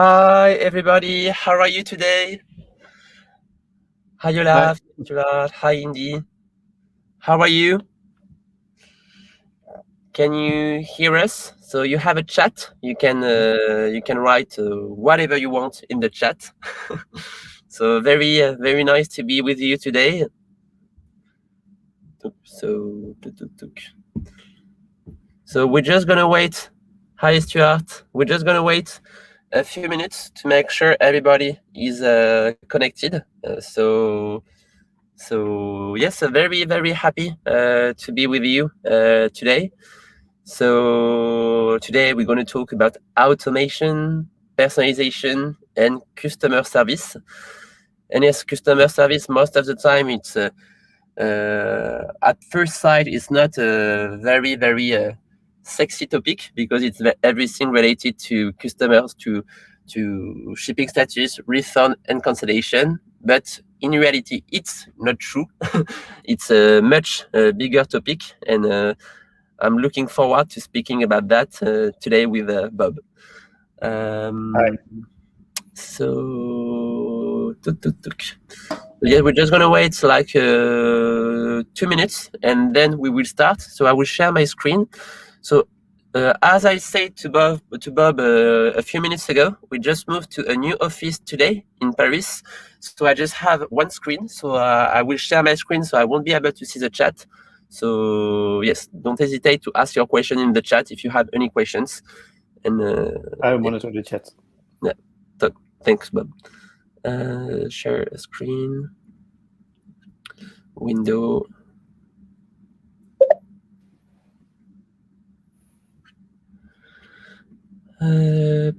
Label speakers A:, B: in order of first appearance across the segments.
A: Hi everybody, how are you today? Hi
B: Hi.
A: Olaf, hi Indy. How are you? Can you hear us? So you have a chat. You can write whatever you want in the chat. So very nice to be with you today. So we're just gonna wait. Hi Stuart. We're just gonna wait a few minutes to make sure everybody is connected. So yes, very happy to be with you today. So today we're going to talk about automation, personalization, and customer service. And yes, customer service most of the time it's at first sight it's not a very sexy topic because it's everything related to customers, to shipping status, refund, and cancellation. But in reality, it's not true. It's a much bigger topic, and I'm looking forward to speaking about that today with Bob.
B: Hi.
A: So, yeah, we're just gonna wait like 2 minutes, and then we will start. So I will share my screen. So as I said to Bob a few minutes ago, we just moved to a new office today in Paris. So I just have one screen. So I will share my screen, so I won't be able to see the chat. So yes, don't hesitate to ask your question in the chat if you have any questions. And
B: I monitor the chat.
A: yeah, thanks, Bob. Share a screen. Window.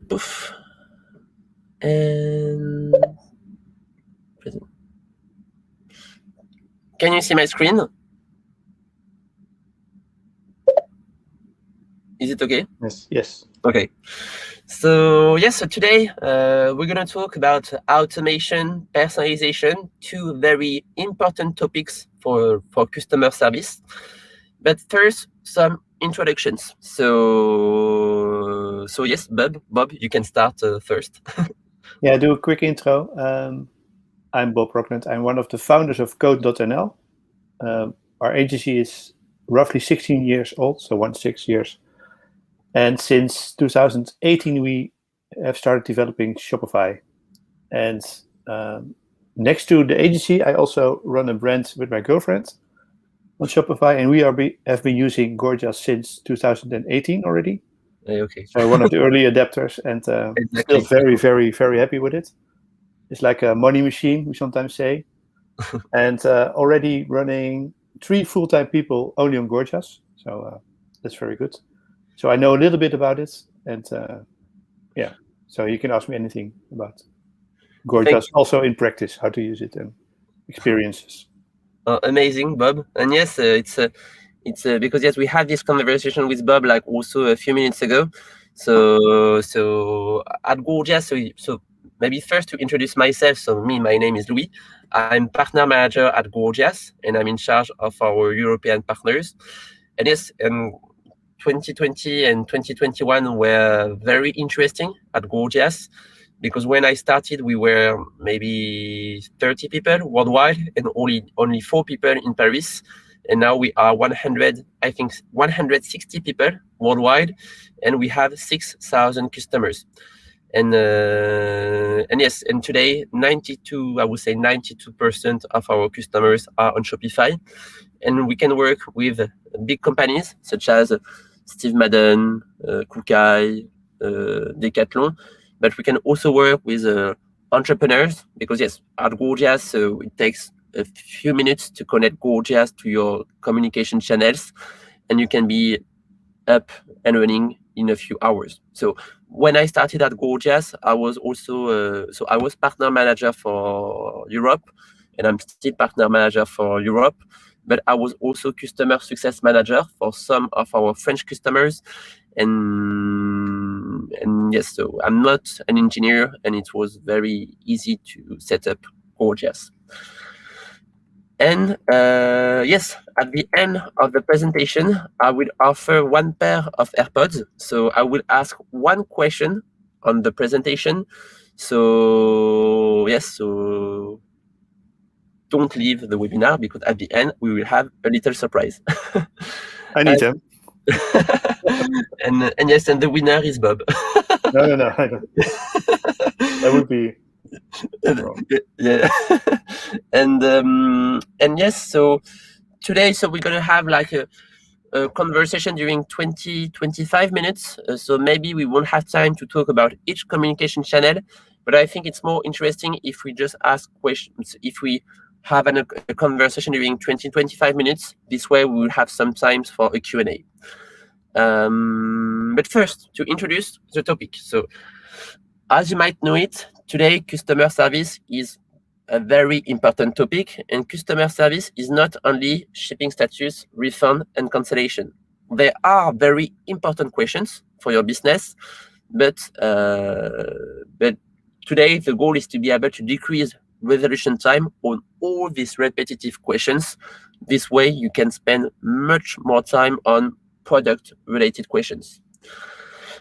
A: Poof. And can you see my screen? Is it okay?
B: Yes.
A: Okay. So yes, so today we're gonna talk about automation, personalization, two very important topics for customer service. But first, some introductions. So yes, Bob, you can start first.
B: Yeah, do a quick intro. I'm Bob Rockland. I'm one of the founders of Code.nl. Our agency is roughly 16 years old, so 6 years. And since 2018, we have started developing Shopify. And next to the agency, I also run a brand with my girlfriend on Shopify, and we have been using Gorgias since 2018 already.
A: Okay.
B: So one of the early adapters, and
A: Exactly.
B: still very happy with it. It's like a money machine, we sometimes say, and already running 3 full-time people only on Gorgias. So that's very good. So I know a little bit about it, and yeah. So you can ask me anything about Gorgias, also in practice, how to use it and experiences.
A: Amazing, Bob. And yes, it's because yes, we had this conversation with Bob like also a few minutes ago. So at Gorgias, so maybe first to introduce myself. So my name is Louis. I'm partner manager at Gorgias, and I'm in charge of our European partners. And yes, 2020 and 2021 were very interesting at Gorgias, because when I started, we were maybe 30 people worldwide and only 4 people in Paris. And now we are 100, I think 160 people worldwide, and we have 6,000 customers. And yes, and today 92% of our customers are on Shopify, and we can work with big companies such as Steve Madden, Kukai, Decathlon, but we can also work with entrepreneurs, because yes, at Gorgias, it takes a few minutes to connect Gorgias to your communication channels, and you can be up and running in a few hours. So when I started at Gorgias, I was also I was partner manager for Europe, and I'm still partner manager for Europe. But I was also customer success manager for some of our French customers, and yes, so I'm not an engineer, and it was very easy to set up Gorgias. And yes, at the end of the presentation, I will offer one pair of AirPods. So I will ask one question on the presentation. So yes, so don't leave the webinar, because at the end we will have a little surprise.
B: I need them.
A: and yes, and the winner is Bob.
B: No, I don't. That would be wrong.
A: Yeah. And yes, so today, so we're gonna have like a conversation during 20-25 minutes. So maybe we won't have time to talk about each communication channel, but I think it's more interesting if we just ask questions, if we have a conversation during 20-25 minutes. This way we will have some time for a Q&A. But first, to introduce the topic. So as you might know it, today customer service is a very important topic, and customer service is not only shipping status, refund, and cancellation. They are very important questions for your business, but today the goal is to be able to decrease resolution time on all these repetitive questions. This way you can spend much more time on product-related questions.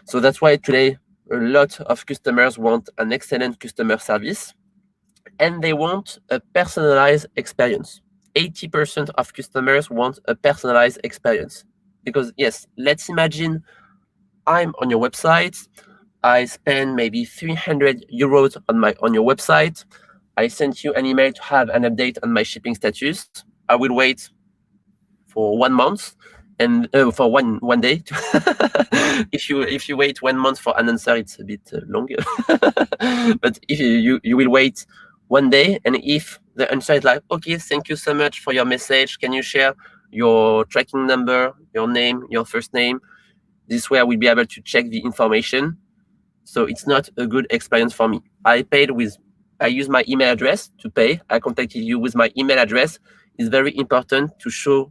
A: So that's why today a lot of customers want an excellent customer service, and they want a personalized experience. 80% of customers want a personalized experience. Because yes, let's imagine I'm on your website, I spend maybe 300 euros on your website, I sent you an email to have an update on my shipping status. I will wait for 1 month, and for one day. if you wait 1 month for an answer, it's a bit longer. But if you will wait 1 day, and if the answer is like, okay, thank you so much for your message, can you share your tracking number, your name, your first name? This way I will be able to check the information. So it's not a good experience for me. I use my email address to pay. I contacted you with my email address. It's very important to show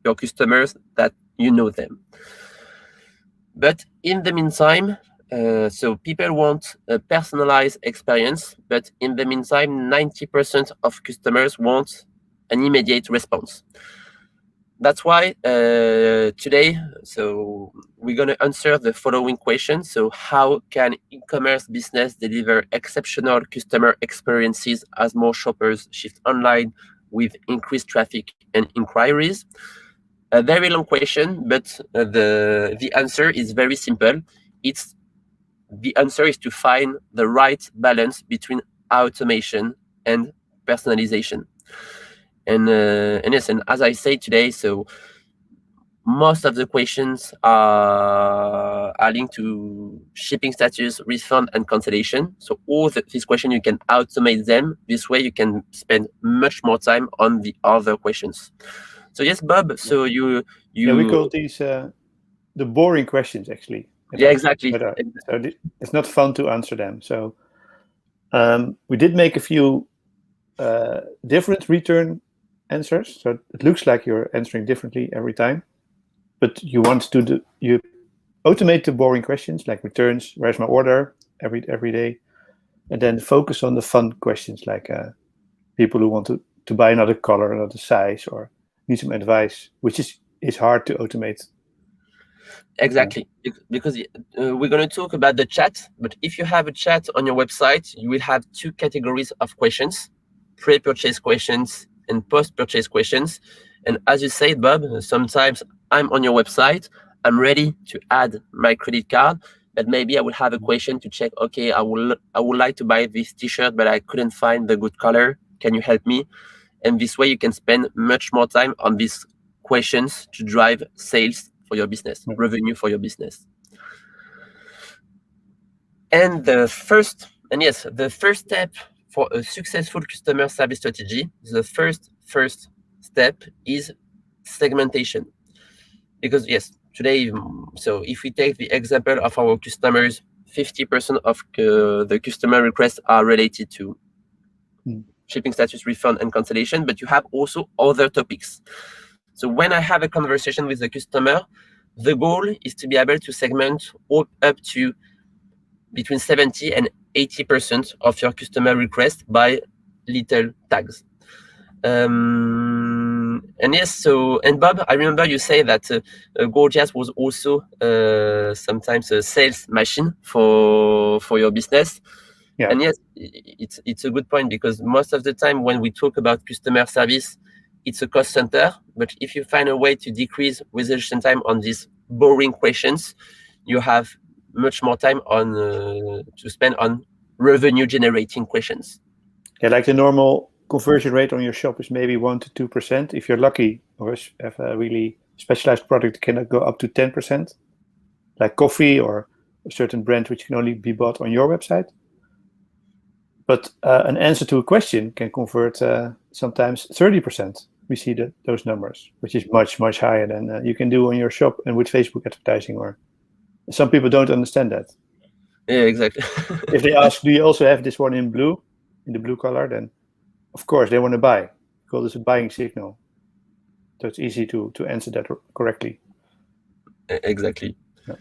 A: your customers that you know them. But in the meantime, so people want a personalized experience, but in the meantime, 90% of customers want an immediate response. That's why today, so we're going to answer the following question. So how can e-commerce business deliver exceptional customer experiences as more shoppers shift online with increased traffic and inquiries? A very long question, but the answer is very simple. The answer is to find the right balance between automation and personalization. And yes, and as I say today, so most of the questions are linked to shipping status, refund, and cancellation. So all these questions, you can automate them. This way you can spend much more time on the other questions. So yes, Bob, so you
B: Yeah, we call these the boring questions, actually.
A: Yeah, exactly.
B: So it's not fun to answer them. So we did make a few different return answers. So it looks like you're answering differently every time, but you want to you automate the boring questions like returns, where's my order every day, and then focus on the fun questions like people who want to buy another color, another size, or need some advice, which is hard to automate.
A: Exactly, because we're going to talk about the chat, but if you have a chat on your website, you will have two categories of questions: pre-purchase questions and post-purchase questions. And as you said, Bob, sometimes I'm on your website, I'm ready to add my credit card, but maybe I will have a question to check, okay, I would like to buy this t-shirt, but I couldn't find the good color. Can you help me? And this way you can spend much more time on these questions to drive sales for your business, revenue for your business. And the first step for a successful customer service strategy, the first step is segmentation. Because yes, today, so if we take the example of our customers, 50% of the customer requests are related to shipping status, refund, and cancellation, but you have also other topics. So when I have a conversation with the customer, the goal is to be able to segment up to between 70 and 80% of your customer requests by little tags. yes, so, and Bob, I remember you say that Gorgias was also sometimes a sales machine for your business.
B: Yeah.
A: And yes, it's a good point, because most of the time when we talk about customer service, it's a cost center. But if you find a way to decrease resolution time on these boring questions, you have much more time on to spend on revenue generating questions.
B: Yeah, like the normal conversion rate on your shop is maybe 1 to 2%. If you're lucky or have a really specialized product, it can go up to 10%, like coffee or a certain brand which can only be bought on your website. But an answer to a question can convert sometimes 30%. We see those numbers, which is much, much higher than you can do on your shop and with Facebook advertising. Or some people don't understand that.
A: Yeah, exactly.
B: If they ask, do you also have this one in blue, in the blue color, then of course they want to buy. We call this a buying signal. So it's easy to answer that correctly.
A: Exactly.
B: Yeah.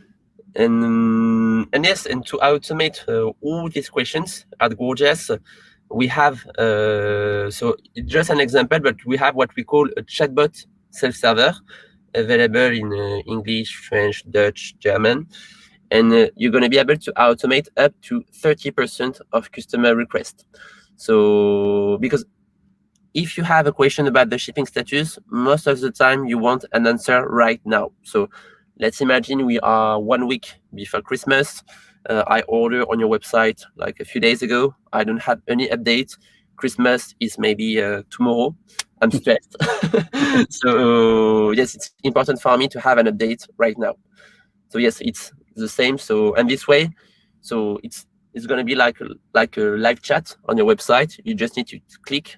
A: And yes, and to automate all these questions at Gorgias, we have so just an example, but we have what we call a chatbot self-server available in English, French, Dutch, German, and you're going to be able to automate up to 30% of customer requests. So because if you have a question about the shipping status, most of the time you want an answer right now. So let's imagine we are 1 week before Christmas. I order on your website like a few days ago. I don't have any update. Christmas is maybe tomorrow. I'm stressed. So yes, it's important for me to have an update right now. So yes, it's the same. So, and this way, so it's going to be like a live chat on your website. You just need to click,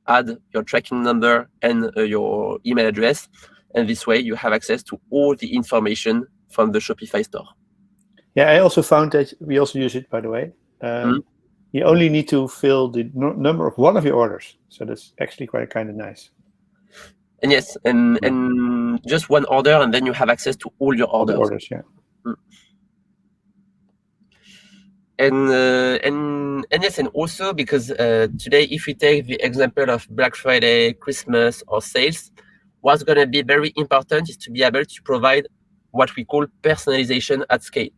A: add your tracking number and your email address, and this way you have access to all the information from the Shopify store.
B: Yeah, I also found that we also use it, by the way. You only need to fill the number of one of your orders, so that's actually quite kind of nice.
A: And yes, and just one order, and then you have access to all your orders.
B: All the orders, yeah.
A: And yes, and also because today, if we take the example of Black Friday, Christmas, or sales, what's going to be very important is to be able to provide what we call personalization at scale.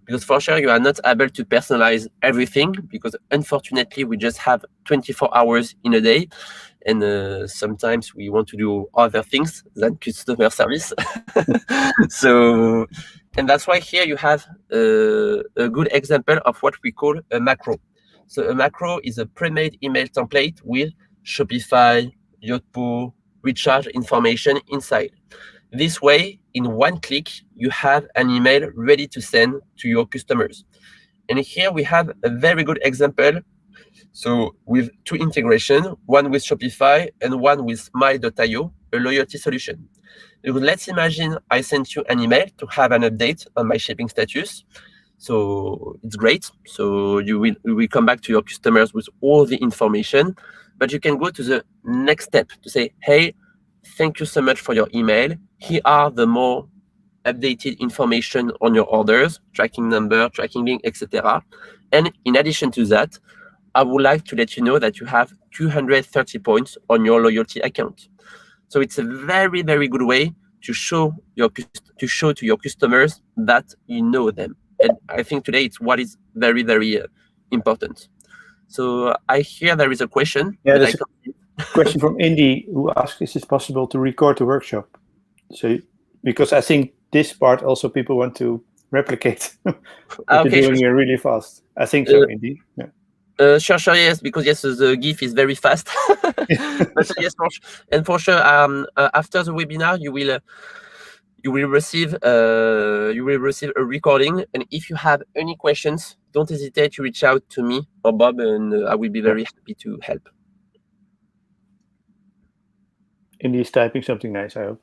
A: Because for sure, you are not able to personalize everything, because unfortunately, we just have 24 hours in a day. And sometimes we want to do other things than customer service. So, and that's why here you have a good example of what we call a macro. So a macro is a pre-made email template with Shopify, Yotpo, recharge information inside. This way, in one click, you have an email ready to send to your customers. And here we have a very good example. So with two integrations, one with Shopify and one with Smile.io, a loyalty solution. Let's imagine I sent you an email to have an update on my shipping status. So it's great. So you will come back to your customers with all the information, but you can go to the next step to say, hey, thank you so much for your email. Here are the more updated information on your orders, tracking number, tracking link, etc. And in addition to that, I would like to let you know that you have 230 points on your loyalty account. So it's a very, very good way to show to your customers that you know them. And I think today it's what is very, very important. So I hear there is a question.
B: Yeah, there's a question from Indy who asks, is it possible to record the workshop? So, because I think this part also people want to replicate what you're doing here really fast. I think so, Indy. Yeah.
A: Sure, yes, because yes, the GIF is very fast. But yes, for sure, after the webinar, you will receive a recording, and if you have any questions, don't hesitate to reach out to me or Bob, and I will be very happy to help.
B: Indy is typing something nice, I hope.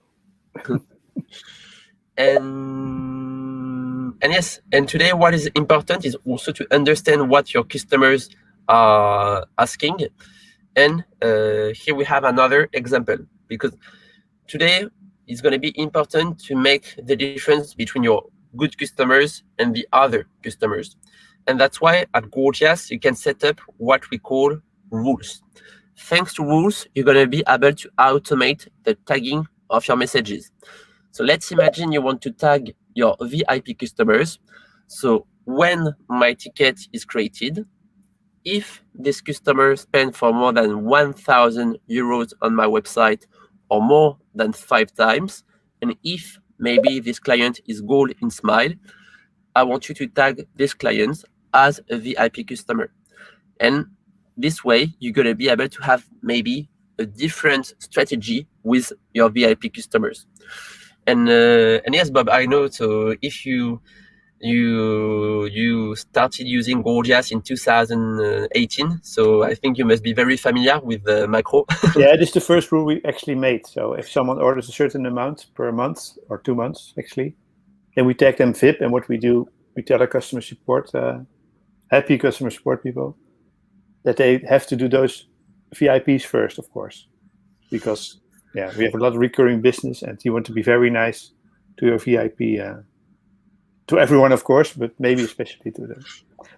A: And yes, and today what is important is also to understand what your customers are asking. And here we have another example, because today it's going to be important to make the difference between your good customers and the other customers. And that's why at Gorgias, you can set up what we call rules. thanks to rules, you're going to be able to automate the tagging of your messages. So let's imagine you want to tag your VIP customers. So when my ticket is created, if this customer spent for more than 1,000 euros on my website or more than 5 times, and if maybe this client is gold in Smile, I want you to tag this client as a VIP customer. And this way, you're going to be able to have maybe a different strategy with your VIP customers. And yes, Bob, I know. So if you started using Gorgias in 2018, so I think you must be very familiar with the macro.
B: Yeah, this is the first rule we actually made. So if someone orders a certain amount per month or 2 months, actually, then we tag them VIP. And what we do, we tell our customer support, happy customer support people, that they have to do those VIPs first, of course, because we have a lot of recurring business, and you want to be very nice to your VIP, to everyone, of course, but maybe especially to them.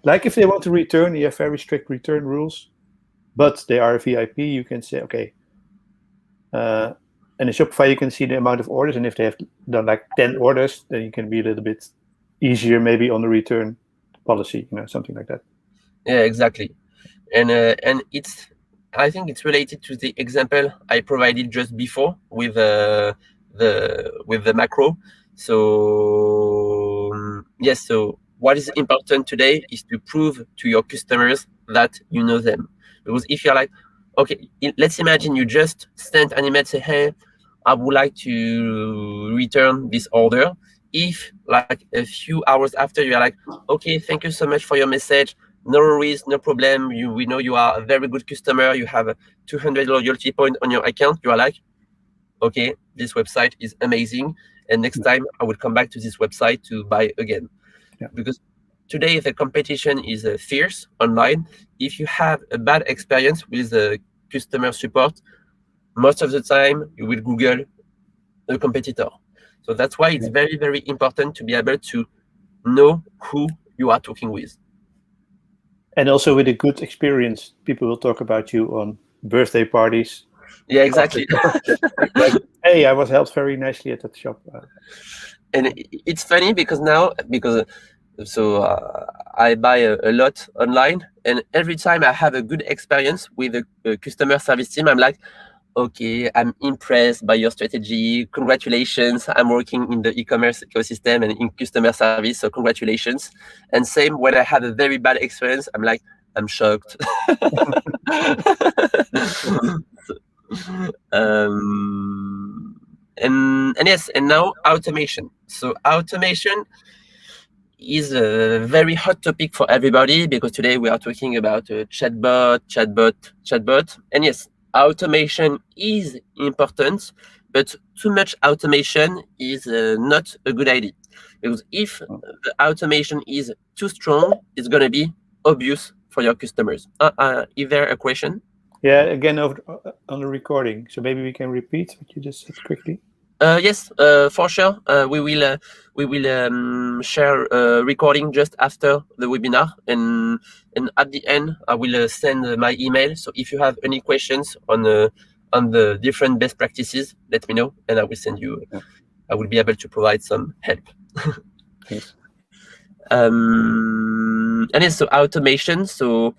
B: Like if they want to return, you have very strict return rules, but they are a VIP. You can say, okay, and in Shopify you can see the amount of orders, and if they have done like 10 orders, then you can be a little bit easier maybe on the return policy, something like that.
A: Yeah, exactly. And I think it's related to the example I provided just before with the macro. So yes, so what is important today is to prove to your customers that you know them. Because if you're like, okay, let's imagine you just send an email, say, hey, I would like to return this order. If like a few hours after you're like, okay, thank you so much for your message. No worries, no problem. We know you are a very good customer. You have a 200 loyalty point on your account. You are like, okay, this website is amazing. And next time I will come back to this website to buy again.
B: Yeah.
A: Because today the competition is fierce online. If you have a bad experience with customer support, most of the time you will Google a competitor. So that's why it's very, very important to be able to know who you are talking with.
B: And also with a good experience, people will talk about you on birthday parties.
A: Yeah, exactly.
B: Like, hey, I was helped very nicely at that shop.
A: And it's funny because now, I buy a lot online, and every time I have a good experience with a customer service team, I'm like, okay, I'm impressed by your strategy. Congratulations. I'm working in the e-commerce ecosystem and in customer service, so congratulations. And same when I have a very bad experience, I'm like, I'm shocked. And yes, and now automation. So automation is a very hot topic for everybody because today we are talking about chatbot. And yes, automation is important, but too much automation is not a good idea. Because if the automation is too strong, it's going to be obvious for your customers. Is there a question?
B: Yeah, again on the recording. So maybe we can repeat what you just said quickly.
A: Yes, for sure. We will share a recording just after the webinar, and at the end I will send my email. So if you have any questions on the different best practices, let me know, and I will send you. I will be able to provide some help.
B: Thanks.
A: And yes, so automation. So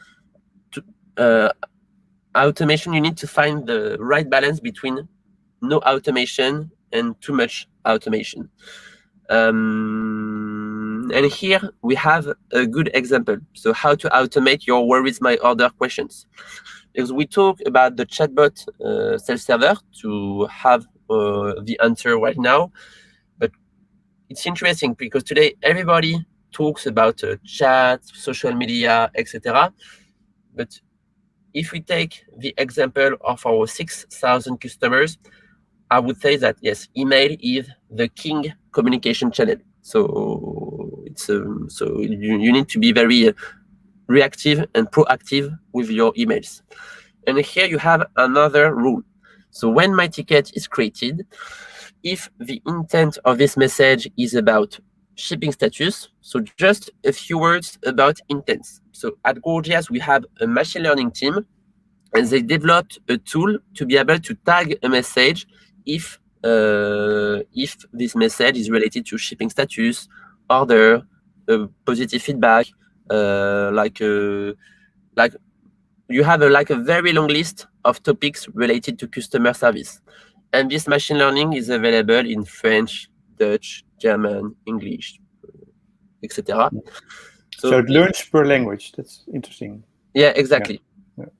A: automation, you need to find the right balance between no automation and too much automation. And here we have a good example. So how to automate your where is my order questions. Because we talk about the chatbot self-server to have the answer right now. But it's interesting because today everybody talks about chat, social media, etc. But if we take the example of our 6,000 customers, I would say that yes, email is the king communication channel. So it's so you need to be very reactive and proactive with your emails. And here you have another rule. So when my ticket is created, if the intent of this message is about shipping status, so just a few words about intents. So at Gorgias, we have a machine learning team and they developed a tool to be able to tag a message if this message is related to shipping status, order, positive feedback, like you have a very long list of topics related to customer service. And this machine learning is available in French, Dutch, German, English, etc.
B: So it learns per language. That's interesting.
A: Yeah, exactly.
B: Yeah.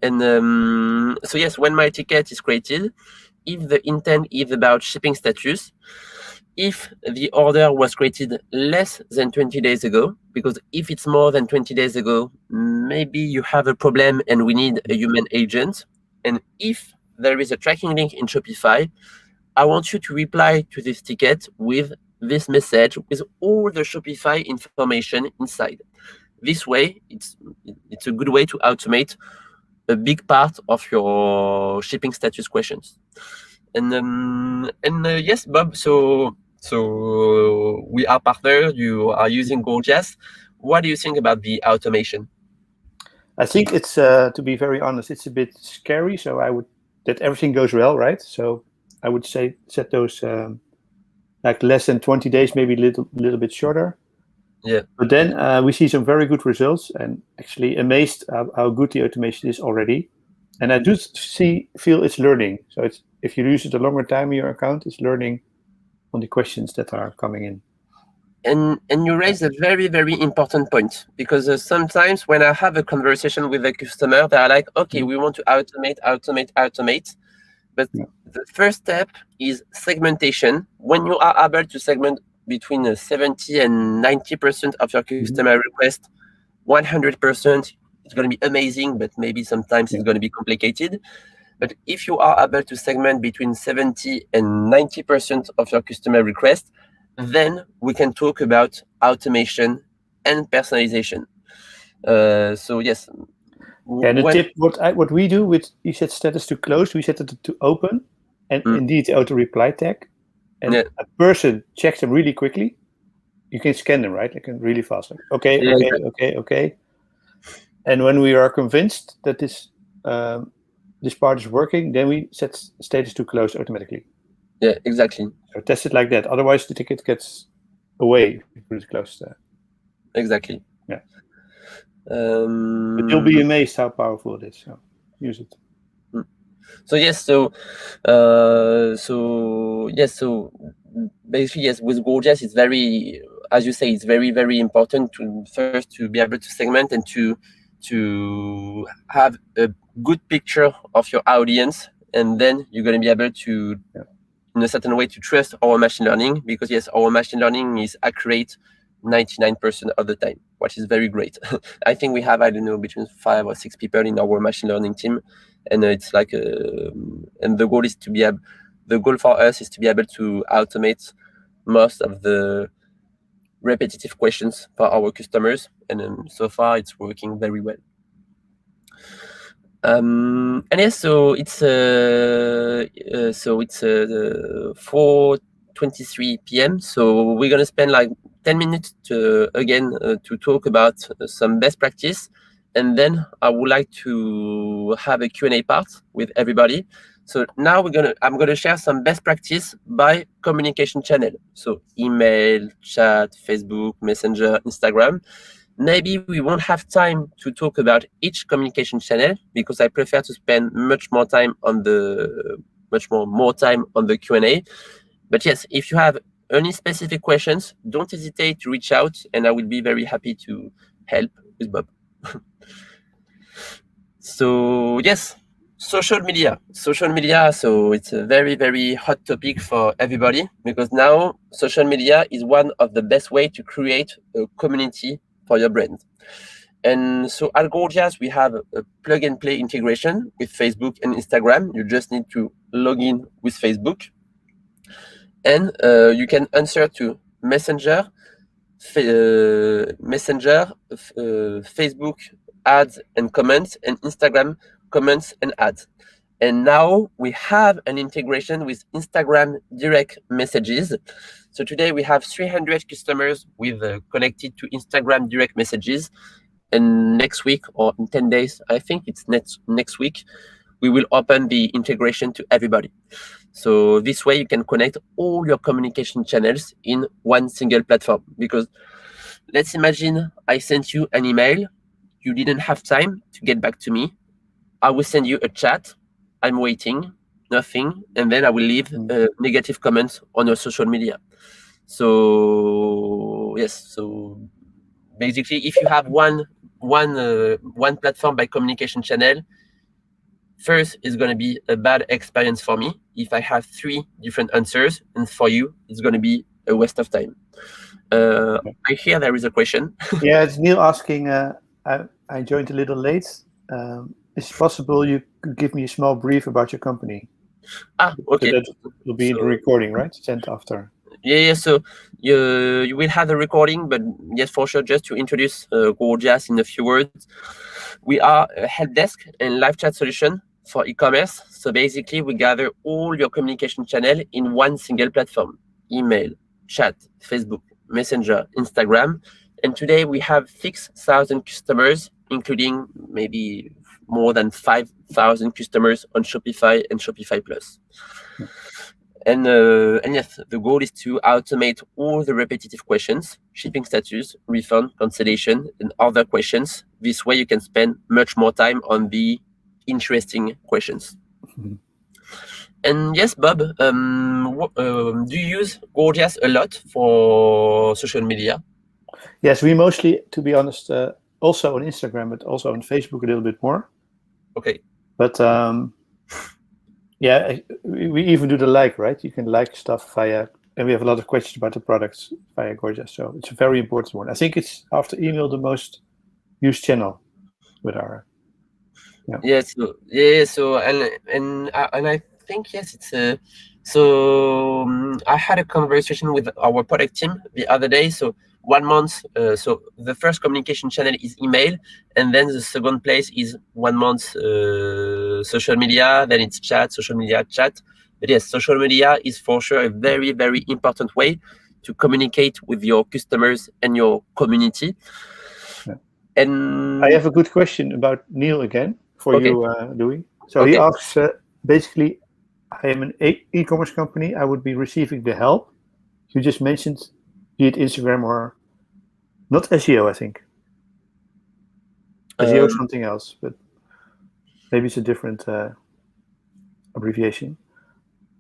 A: And so yes, when my ticket is created, if the intent is about shipping status, if the order was created less than 20 days ago, because if it's more than 20 days ago, maybe you have a problem and we need a human agent. And if there is a tracking link in Shopify, I want you to reply to this ticket with this message with all the Shopify information inside. This way, it's a good way to automate a big part of your shipping status questions. And yes, Bob. So we are partners. You are using Gorgias. What do you think about the automation?
B: I think it's to be very honest, it's a bit scary. So I would that everything goes well, right? So I would say set those like less than 20 days, maybe a little bit shorter.
A: Yeah.
B: But then we see some very good results, and actually amazed how good the automation is already. And I do feel it's learning. So it's if you use it a longer time in your account, it's learning on the questions that are coming in.
A: And you raise a very, very important point, because sometimes when I have a conversation with a customer, they are like, okay, we want to automate. But the first step is segmentation. When you are able to segment between 70 and 90% of your customer request, 100%, it's going to be amazing, but maybe sometimes it's going to be complicated. But if you are able to segment between 70 and 90% of your customer requests, then we can talk about automation and personalization. So yes.
B: Yeah, the tip, what we do with you set status to close, we set it to open, and indeed the auto reply tag, and a person checks them really quickly. You can scan them, right? Like really fast. Like, okay. And when we are convinced that this part is working, then we set status to close automatically.
A: Yeah, exactly.
B: So test it like that. Otherwise, the ticket gets away if you put it close there.
A: Exactly.
B: Yeah. But you'll be amazed how powerful it is. So use it.
A: So yes, so basically yes, with Gorgias, it's very, as you say, it's very, very important to first to be able to segment and to have a good picture of your audience, and then you're going to be able to, in a certain way, to trust our machine learning, because yes, our machine learning is accurate 99% of the time, which is very great. I think we have, I don't know, between 5 or 6 people in our machine learning team, and it's like, and the goal is to be the goal for us is to be able to automate most of the repetitive questions for our customers, and so far it's working very well. And yes, so it's 4:23 p.m. So we're gonna spend like 10 minutes to talk about some best practice, and then I would like to have a Q&A part with everybody. So now I'm gonna share some best practice by communication channel. So email, chat, Facebook, Messenger, Instagram. Maybe we won't have time to talk about each communication channel, because I prefer to spend much more time on the Q&A. But yes, if you have any specific questions, don't hesitate to reach out, and I will be very happy to help with Bob. So yes, social media. So it's a very, very hot topic for everybody, because now social media is one of the best way to create a community for your brand. And so at Gorgias, we have a plug and play integration with Facebook and Instagram. You just need to log in with Facebook, and you can answer to Messenger, Facebook ads and comments, and Instagram comments and ads. And now we have an integration with Instagram direct messages. So today we have 300 customers with connected to Instagram direct messages. And next week or in 10 days, I think it's next week, we will open the integration to everybody. So this way you can connect all your communication channels in one single platform. Because let's imagine I sent you an email, you didn't have time to get back to me. I will send you a chat, I'm waiting, nothing, and then I will leave negative comments on your social media. So yes, so basically if you have one platform by communication channel, first it's going to be a bad experience for me if I have 3 different answers, and for you it's going to be a waste of time. I hear there is a question.
B: Yeah, it's Neil asking, I joined a little late. Is it possible you could give me a small brief about your company?
A: Okay.
B: So that will be in the recording, right? Sent after.
A: Yeah, so you will have the recording, but yes, for sure, just to introduce Gorgias in a few words. We are a help desk and live chat solution for e-commerce. So basically, we gather all your communication channel in one single platform: email, chat, Facebook, Messenger, Instagram. And today we have 6,000 customers, including maybe more than 5,000 customers on Shopify and Shopify Plus. And yes, the goal is to automate all the repetitive questions: shipping status, refund, cancellation, and other questions. This way you can spend much more time on the interesting questions. And yes, Bob, do you use Gorgias a lot for social media?
B: Yes, we mostly, to be honest, also on Instagram, but also on Facebook a little bit more.
A: Okay.
B: But yeah, we even do the like, right? You can like stuff via, and we have a lot of questions about the products via Gorgias. So it's a very important one. I think it's after email the most used channel with our.
A: Yeah. So and I think yes, it's so I had a conversation with our product team the other day. So 1 month, so the first communication channel is email, and then the second place is 1 month social media, then it's chat, social media, chat. But yes, social media is for sure a very, very important way to communicate with your customers and your community.
B: Yeah.
A: And
B: I have a good question about Neil again for you, Louis. So he asks, basically, I am an e-commerce company. I would be receiving the help you just mentioned, be it Instagram or not SEO, I think. SEO is something else, but maybe it's a different abbreviation.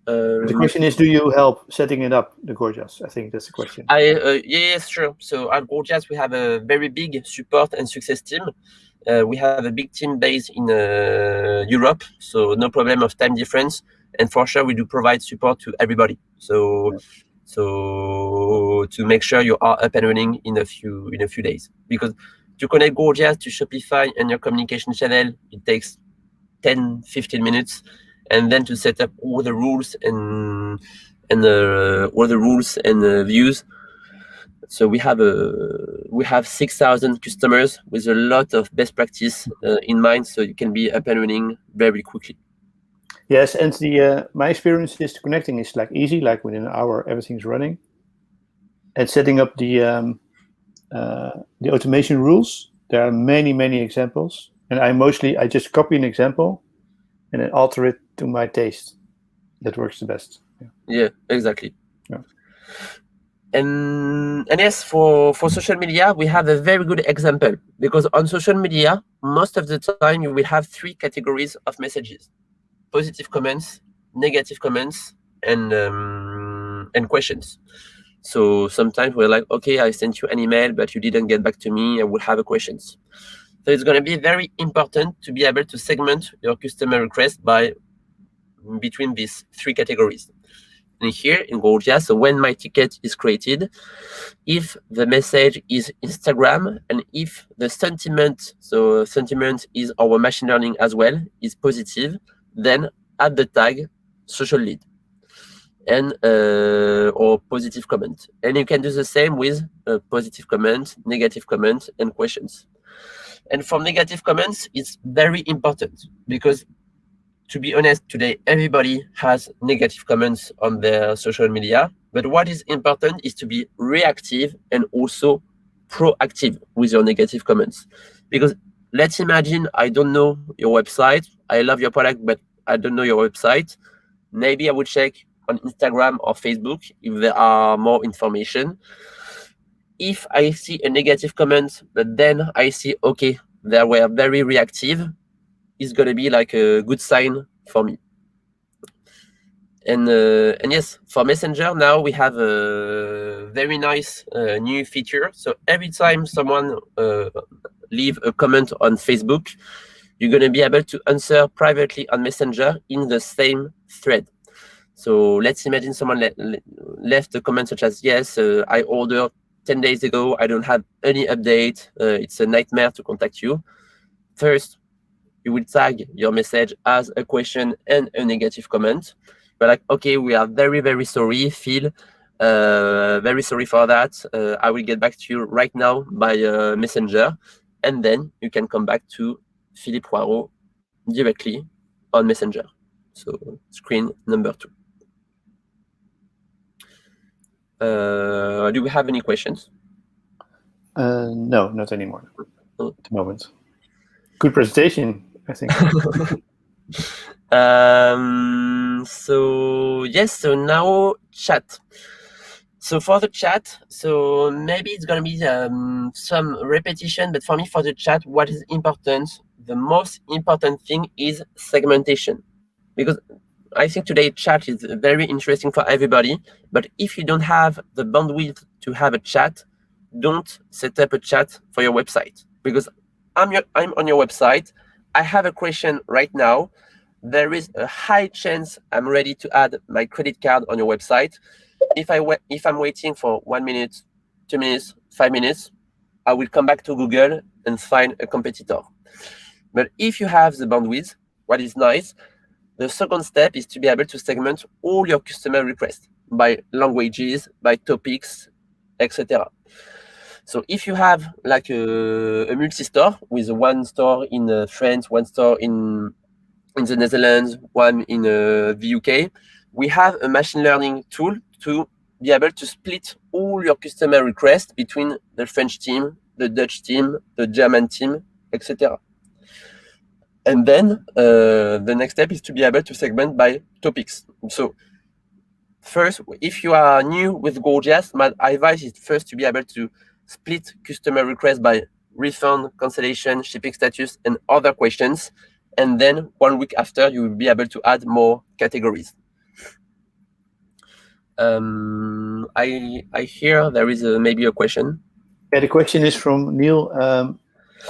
B: The question is, do you help setting it up, the Gorgias? I think that's the question.
A: Yes, sure. So at Gorgias, we have a very big support and success team. We have a big team based in Europe, so no problem of time difference. And for sure, we do provide support to everybody. So to make sure you are up and running in a few days, because to connect Gorgias to Shopify and your communication channel, it takes 10-15 minutes, and then to set up all the rules and views. So we have 6,000 customers with a lot of best practice in mind, so you can be up and running very quickly.
B: Yes, and the my experience is the connecting is like easy, like within an hour everything's running. And setting up the automation rules, there are many examples, and I just copy an example and then alter it to my taste. That works the best.
A: Yeah, exactly.
B: Yeah.
A: And yes, for social media, we have a very good example, because on social media, most of the time you will have 3 categories of messages: positive comments, negative comments, and questions. So sometimes we're like, okay, I sent you an email, but you didn't get back to me. I will have a questions. So it's going to be very important to be able to segment your customer request between these 3 categories. And here in Gorgias, so when my ticket is created, if the message is Instagram, and if the sentiment, so sentiment is our machine learning as well, is positive, then add the tag social lead and or positive comment. And you can do the same with positive comment, negative comment, and questions. And for negative comments, it's very important, because to be honest, today everybody has negative comments on their social media. But what is important is to be reactive and also proactive with your negative comments. Because let's imagine I don't know your website. I love your product, but I don't know your website. Maybe I would check on Instagram or Facebook if there are more information. If I see a negative comment, but then I see, okay, they were very reactive, it's going to be like a good sign for me. And yes, for Messenger now we have a very nice new feature. So every time someone leave a comment on Facebook, you're going to be able to answer privately on Messenger in the same thread. So let's imagine someone left a comment such as, yes, I ordered 10 days ago, I don't have any update, it's a nightmare to contact you. First, you will tag your message as a question and a negative comment. But like, okay, we are very, very sorry, Phil. Very sorry for that. I will get back to you right now by Messenger. And then you can come back to Philippe Poirot directly on Messenger. So screen number 2. Do we have any questions?
B: No, not anymore at the moment. Good presentation, I think.
A: So yes, so now chat. So for the chat, so maybe it's gonna be some repetition, but for me, for the chat, what is important? The most important thing is segmentation, because I think today chat is very interesting for everybody. But if you don't have the bandwidth to have a chat, don't set up a chat for your website, because I'm on your website. I have a question right now. There is a high chance I'm ready to add my credit card on your website. If I'm waiting for 1 minute, 2 minutes, 5 minutes, I will come back to Google and find a competitor. But if you have the bandwidth, what is nice, the second step is to be able to segment all your customer requests by languages, by topics, etc. So if you have like a multi-store with one store in France, one store in the Netherlands, one in the UK, we have a machine learning tool to be able to split all your customer requests between the French team, the Dutch team, the German team, etc. And then the next step is to be able to segment by topics. So first, if you are new with Gorgias, my advice is first to be able to split customer requests by refund, cancellation, shipping status, and other questions. And then 1 week after, you will be able to add more categories. I hear there is maybe a question.
B: Yeah, the question is from Neil.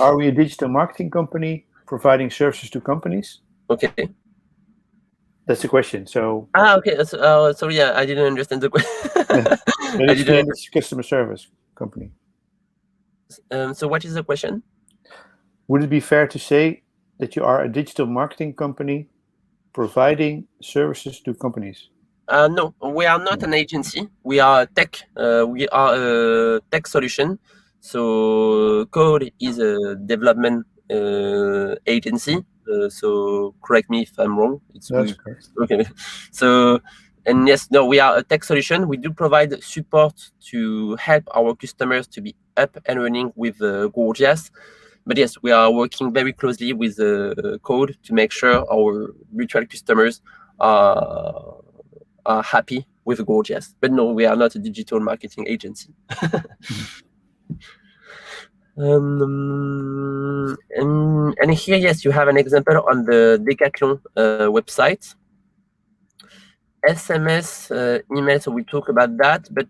B: Are we a digital marketing company providing services to companies?
A: Okay.
B: That's the question. So.
A: Okay. Sorry, yeah, I didn't understand the question.
B: Explain this customer service company.
A: So what is the question?
B: Would it be fair to say that you are a digital marketing company providing services to companies?
A: No, we are not an agency. We are a tech. We are a tech solution. So Code is a development agency. So correct me if I'm wrong.
B: That's correct.
A: Okay. So, and yes, no, we are a tech solution. We do provide support to help our customers to be up and running with Gorgias. But yes, we are working very closely with Code to make sure our virtual customers are happy with Gorgias. But no, we are not a digital marketing agency. And here, yes, you have an example on the Decathlon website. SMS, email, so we talk about that. But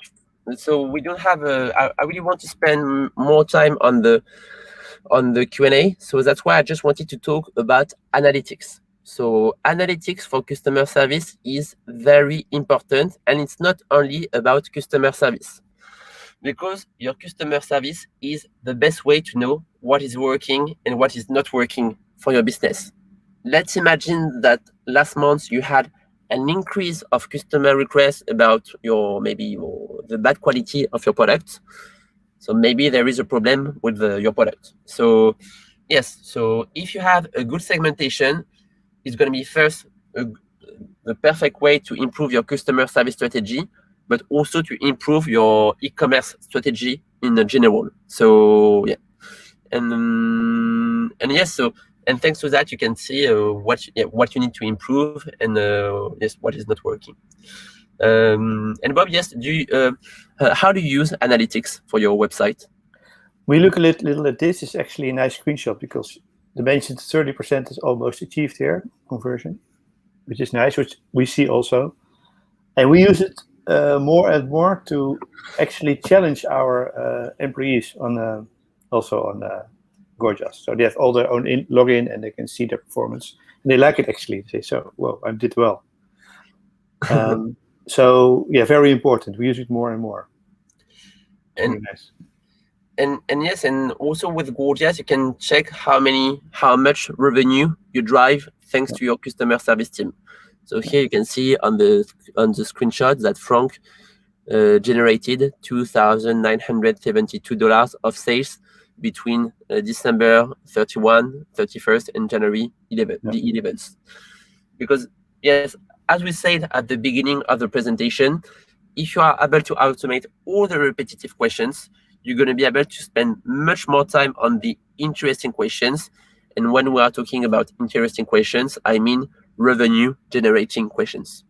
A: so we don't have I really want to spend more time on the Q&A. So that's why I just wanted to talk about analytics. So analytics for customer service is very important, and it's not only about customer service, because your customer service is the best way to know what is working and what is not working for your business. Let's imagine that last month you had an increase of customer requests about the bad quality of your product. So maybe there is a problem with your product. So yes, so if you have a good segmentation, it's going to be first the perfect way to improve your customer service strategy, but also to improve your e-commerce strategy in general. So yeah. And And yes, so and thanks to that, you can see what you need to improve and yes, what is not working. And Bob, yes, how do you use analytics for your website?
B: We look a little at this. It's actually a nice screenshot because the mentioned 30% is almost achieved here, conversion, which is nice, which we see also. And we use it more and more to actually challenge our employees on also on Gorgias. So they have all their own login and they can see their performance. And they like it actually. They say, so, whoa, I did well. So yeah, very important. We use it more and more.
A: And
B: really nice.
A: And yes, and also with Gorgias, you can check how much revenue you drive thanks to your customer service team. So here you can see on the screenshot that Frank generated $2,972 of sales between December 31, 31st, and January 11, the 11th. Because yes, as we said at the beginning of the presentation, if you are able to automate all the repetitive questions, you're going to be able to spend much more time on the interesting questions. And when we are talking about interesting questions, I mean revenue generating questions.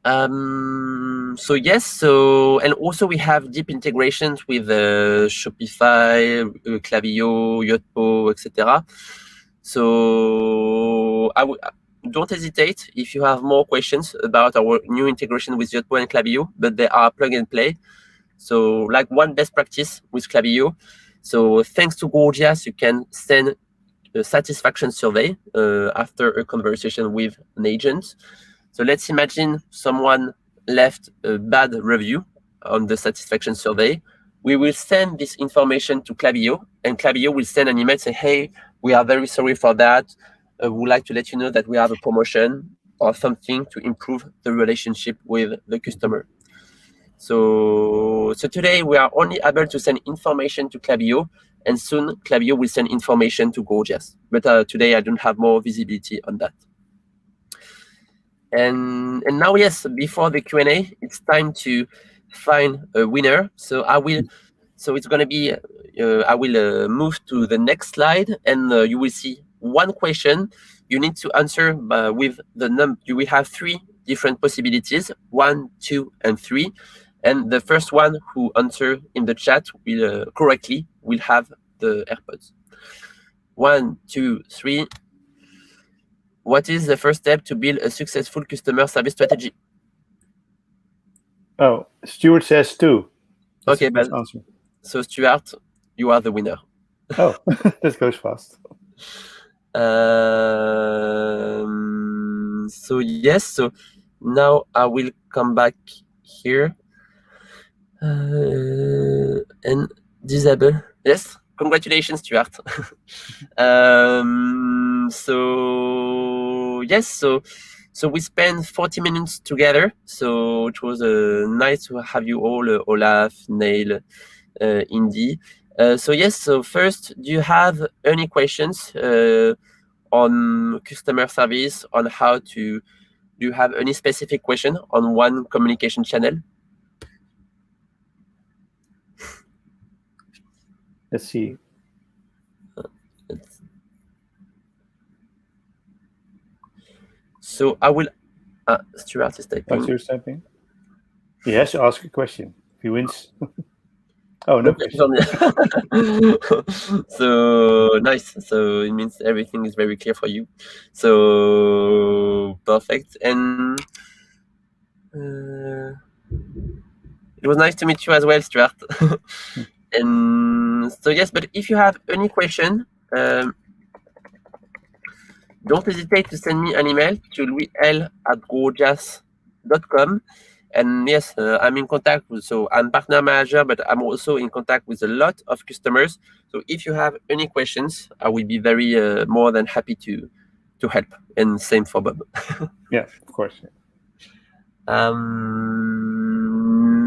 A: So yes, and also we have deep integrations with Shopify, Klaviyo, Yotpo, etc. So don't hesitate if you have more questions about our new integration with Yotpo and Klaviyo, but they are plug and play. So like one best practice with Klaviyo. So thanks to Gorgias, you can send a satisfaction survey after a conversation with an agent. So let's imagine someone left a bad review on the satisfaction survey. We will send this information to Klaviyo, and Klaviyo will send an email saying, hey, we are very sorry for that. We would like to let you know that we have a promotion or something to improve the relationship with the customer. So today we are only able to send information to Klaviyo, and soon Klaviyo will send information to Gorgias. But today I don't have more visibility on that. And now, yes, before the Q&A, it's time to find a winner. So it's going to be, I will move to the next slide, and you will see one question. You need to answer with the number. You will have 3 different possibilities, 1, 2, and 3. And the first one who answer in the chat will correctly will have the AirPods. 1, 2, 3. What is the first step to build a successful customer service strategy?
B: Oh, Stuart says 2.
A: That's okay, but
B: answer.
A: So Stuart, you are the winner.
B: Oh, this goes fast.
A: So yes, so now I will come back here and disable. Yes, congratulations, Stuart. So yes, so we spent 40 minutes together. So it was nice to have you all, Olaf, Neil, Indy. So yes, so first, do you have any questions on customer service, on how to, do you have any specific question on one communication channel?
B: Let's see.
A: So I will, Stuart is typing.
B: Stuart's typing. He has to ask a question. If he wins. Oh, no question.
A: So nice. So it means everything is very clear for you. So perfect. And it was nice to meet you as well, Stuart. And so yes, but if you have any question, don't hesitate to send me an email to louisl@gorgias.com. And yes, I'm in contact with, so I'm partner manager, but I'm also in contact with a lot of customers. So if you have any questions, I will be very more than happy to help. And same for Bob.
B: Yeah, of course.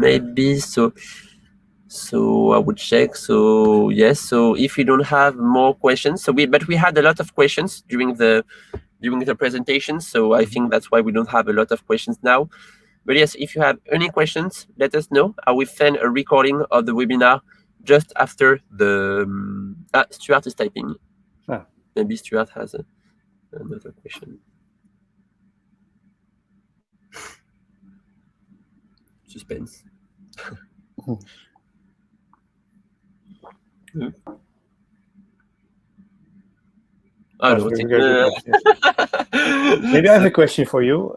A: Maybe so I would check. So yes, so if you don't have more questions, but we had a lot of questions during the presentation, so I think that's why we don't have a lot of questions now. But yes, if you have any questions, let us know. I will send a recording of the webinar just after the Stuart is typing.
B: Ah.
A: Maybe Stuart has another question. Suspense. Oh, no,
B: Very good question. Maybe I have a question for you.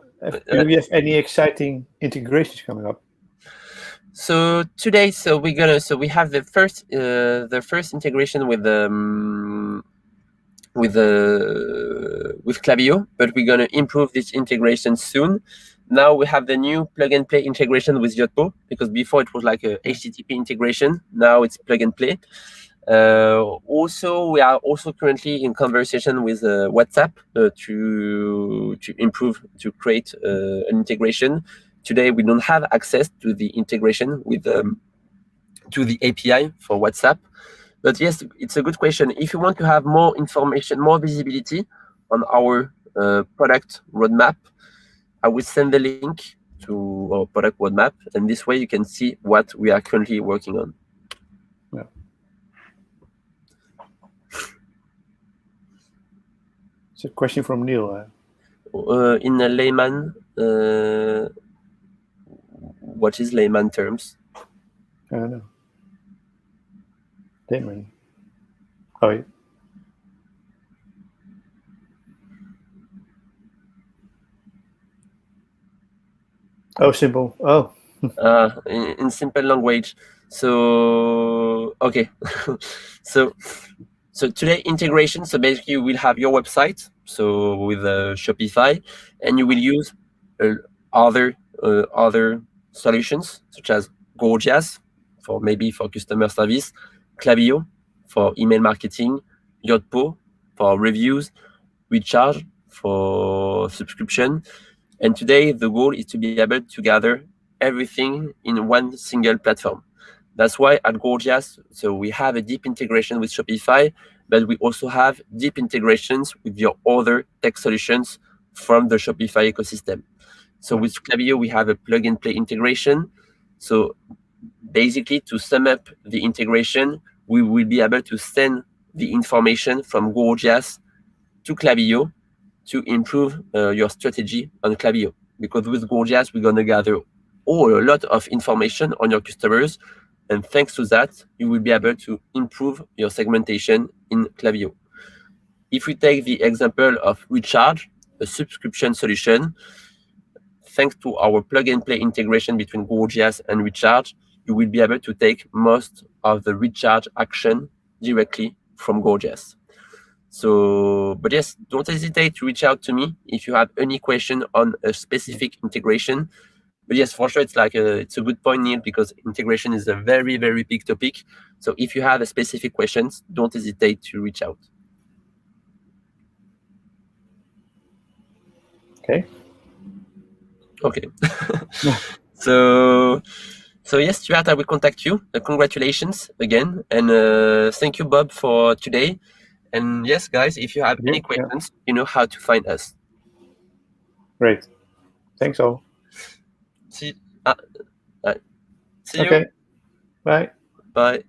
B: Do we have any exciting integrations coming up?
A: So today, we have the first integration with Klaviyo, but we're gonna improve this integration soon. Now we have the new plug and play integration with Yotpo, because before it was like a HTTP integration. Now it's plug and play. Also, we are also currently in conversation with WhatsApp to improve, to create an integration. Today we don't have access to the integration with to the API for WhatsApp. But yes, it's a good question. If you want to have more information, more visibility on our product roadmap, I will send the link to our product roadmap, and this way you can see what we are currently working on.
B: Yeah. It's a question from Neil.
A: In a layman, what is layman terms?
B: I don't know. Layman. Oh, yeah. Oh, simple. Oh.
A: In simple language. So okay. so today integration. So basically, you will have your website. So with Shopify, and you will use other solutions such as Gorgias for customer service, Klaviyo for email marketing, Yotpo for reviews, Recharge for subscription. And today, the goal is to be able to gather everything in one single platform. That's why at Gorgias, so we have a deep integration with Shopify, but we also have deep integrations with your other tech solutions from the Shopify ecosystem. So with Klaviyo, we have a plug and play integration. So basically, to sum up the integration, we will be able to send the information from Gorgias to Klaviyo to improve your strategy on Klaviyo. Because with Gorgias, we're going to gather a lot of information on your customers. And thanks to that, you will be able to improve your segmentation in Klaviyo. If we take the example of Recharge, a subscription solution, thanks to our plug and play integration between Gorgias and Recharge, you will be able to take most of the Recharge action directly from Gorgias. So, but yes, don't hesitate to reach out to me if you have any question on a specific integration. But yes, for sure, it's a good point, Neil, because integration is a very, very big topic. So if you have a specific questions, don't hesitate to reach out.
B: Okay.
A: Okay. So yes, Stuart, I will contact you. Congratulations again, and thank you, Bob, for today. And yes, guys, if you have any questions, you know how to find us.
B: Great. Thanks all.
A: See
B: okay.
A: you.
B: Bye.
A: Bye.